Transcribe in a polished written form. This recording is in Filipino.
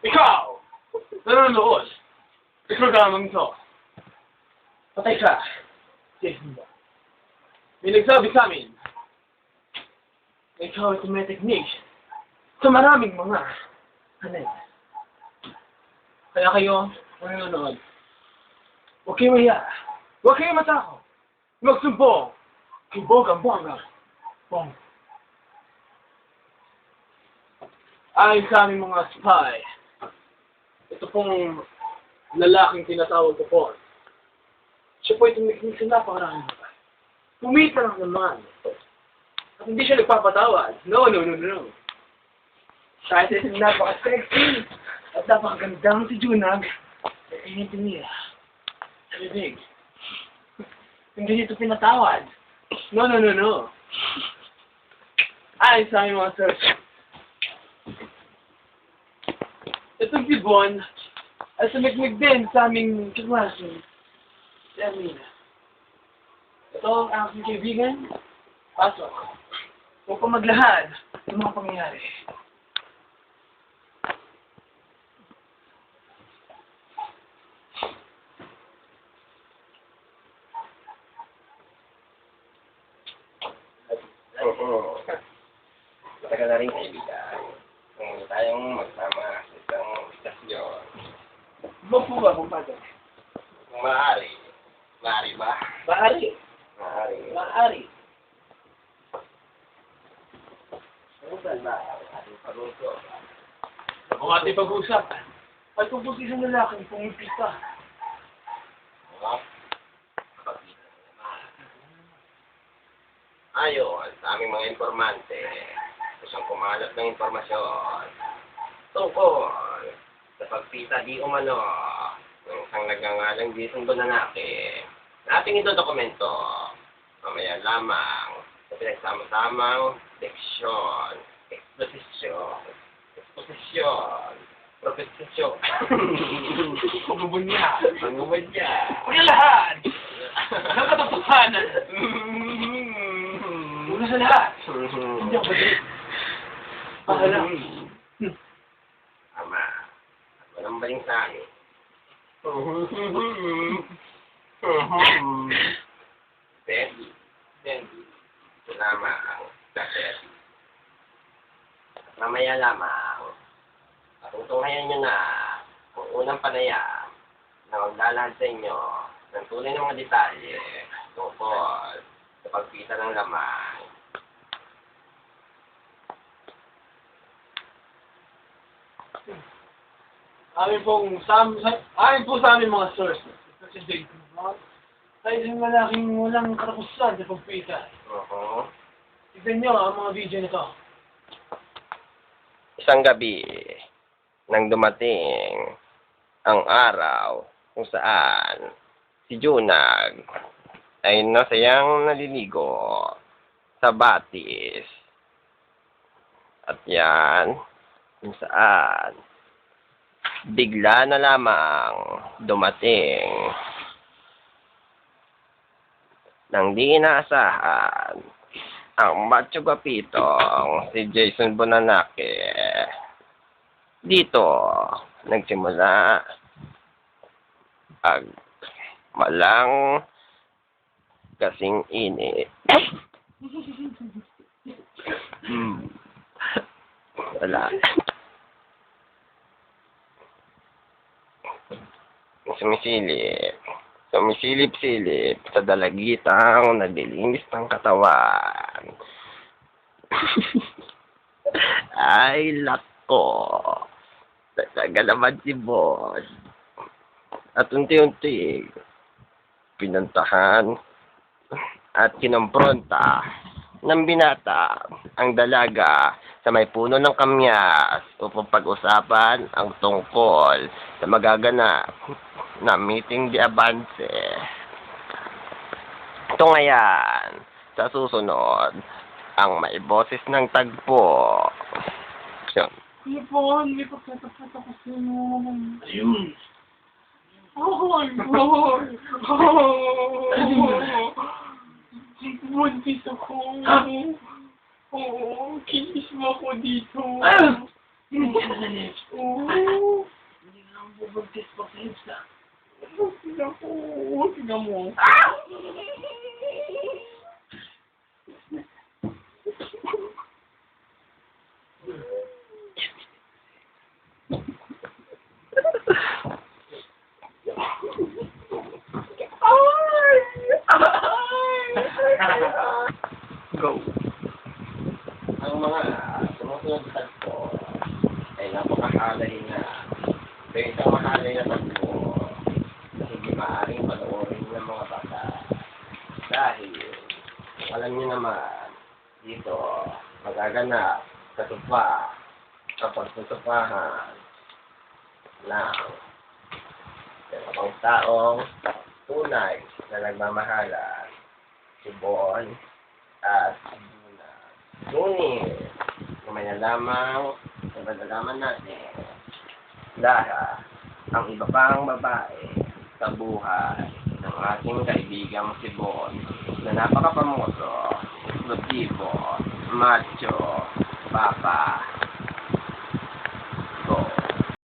Ikaw! Nanonood! Sa programang to. Patay ka. Jason ba? May nagsabi sa amin na ikaw ay may technique sa maraming mga hanay. Kaya kayo, nanonood. Huwag kayo maya. Huwag kayo matako. Magsumbong. Kay Bogang-Bonga. Bong. Ayon sa aming mga spy, ito pong lalaking tinatawag ko po. Siya po ay tumiknik sa napakaraming bagay. Kumita lang naman. At hindi siya nagpapatawad. No. Kahit ay napaka-sexy at napakagandang si Junag, ay hindi niya. Sa bibig. Hindi ito pinatawad. No. Ayon sa aming mga search, itong si Bon ay sumigmig din sa aming kaklase. Si Amina. Ito ang aking kaibigan. Pasok. Upang maglahad ng mga pangyayari. Matagal na rin kaibigan. Kung tayong magsama sa isang istasyon. Huwag po ba, kumpadre? Kung maaari. Maaari ba? Maaari. Maaari. Ano ba ang ating pag-uso? Ang ating pag-uusapan ay tungkol sa isang lalaking pumipita. Ayon sa aming mga informante, isang kumalat ng impormasyon tungkol sa pagpita di umano ng isang nagngangalang Jason Bonanake na ating ito dokumento mamaya lamang sa pinagsama-samang leksyon, exposition, proposition. Ang gubunya. Kuya lahat! Ang katotohanan. Una sa lahat. Hindi ako ba Pahala. Tama. Walang baling sa akin. Then, ito lamang kaset. Mamaya lamang, patutunghayan nyo na kung unang panaya na maglalahad sa inyo ng tunay ng mga detalye tungkol sa pagpita ng laman. Amin po sa aming mga sources. Kasi Jason Bond ay isang malaking walang katapusan sa pagpita. Tignan nyo ang mga video nito. Isang gabi nang dumating ang araw kung saan si Junag ay nasayang naliligo sa batis. At yan kung saan bigla na lamang dumating nang di inaasahan ang macho gapitong si Jason Bonanake. Dito nagsimula ang malang kasing init. Wala. Sumisilip-silip sa dalagitang naglilinis ng katawan. Ay, lako. Talaga naman si Boss. At unti-unti, pinuntahan at kinompronta ng binata ang dalaga sa may puno ng kamyas upang pag-usapan ang tungkol sa magaganap na meeting di avance. Ito ngayon, sa susunod, ang may boses ng tagpo. Yun. Ano po? May pagkatapat ako sa inyo. Ayun. Buntis ako. Oo, kinis mo ako dito. Hindi ka na lips. Oo. Hindi ka lang bubagtis pa sa lips na. Tingnan ko. Tingnan mo. Ah! Go. Ang mga sumusunod sa tagpo ay napakahalay na. Pero isang mahalay na tagpo na hindi maaaring panoorin ng mga bata. Dahil, alam niyo naman, dito, magaganap sa tupa, sa pagtutupahan ng dalawang taong tunay na nagmamahalan, si Bon at si Luna. Ngunit, may nalalaman natin dahil ang iba pang babae sa buhay ng ating kaibigang si Bon na napakapamoso, eksplosibo, macho, papa,